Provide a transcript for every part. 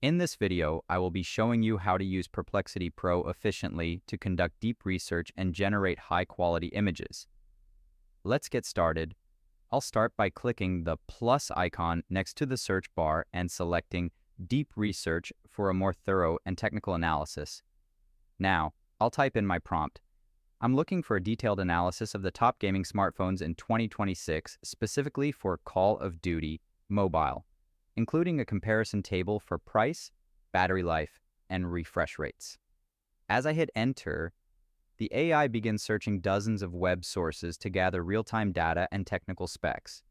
In this video, I will be showing you how to use Perplexity Pro efficiently to conduct deep research and generate high-quality images. Let's get started. I'll start by clicking the plus icon next to the search bar and selecting Deep Research for a more thorough and technical analysis. Now, I'll type in my prompt. I'm looking for a detailed analysis of the top gaming smartphones in 2026, specifically for Call of Duty Mobile, including a comparison table for price, battery life, and refresh rates. As I hit enter, the AI begins searching dozens of web sources to gather real-time data and technical specs.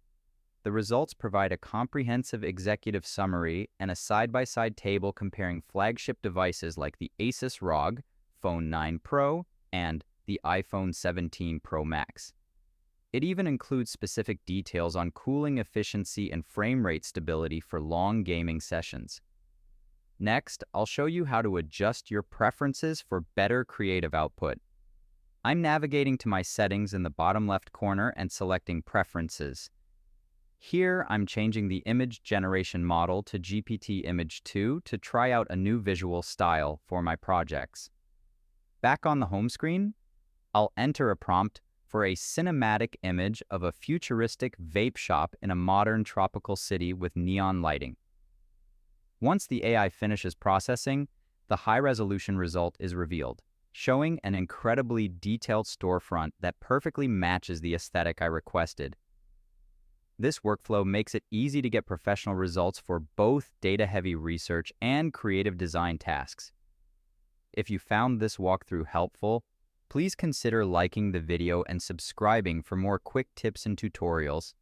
The results provide a comprehensive executive summary and a side-by-side table comparing flagship devices like the Asus ROG Phone 9 Pro and the iPhone 17 Pro Max. It even includes specific details on cooling efficiency and frame rate stability for long gaming sessions. Next, I'll show you how to adjust your preferences for better creative output. I'm navigating to my settings in the bottom left corner and selecting Preferences. Here, I'm changing the image generation model to GPT Image 2 to try out a new visual style for my projects. Back on the home screen, I'll enter a prompt for a cinematic image of a futuristic vape shop in a modern tropical city with neon lighting. Once the AI finishes processing, the high-resolution result is revealed, showing an incredibly detailed storefront that perfectly matches the aesthetic I requested. This workflow makes it easy to get professional results for both data-heavy research and creative design tasks. If you found this walkthrough helpful, please consider liking the video and subscribing for more quick tips and tutorials.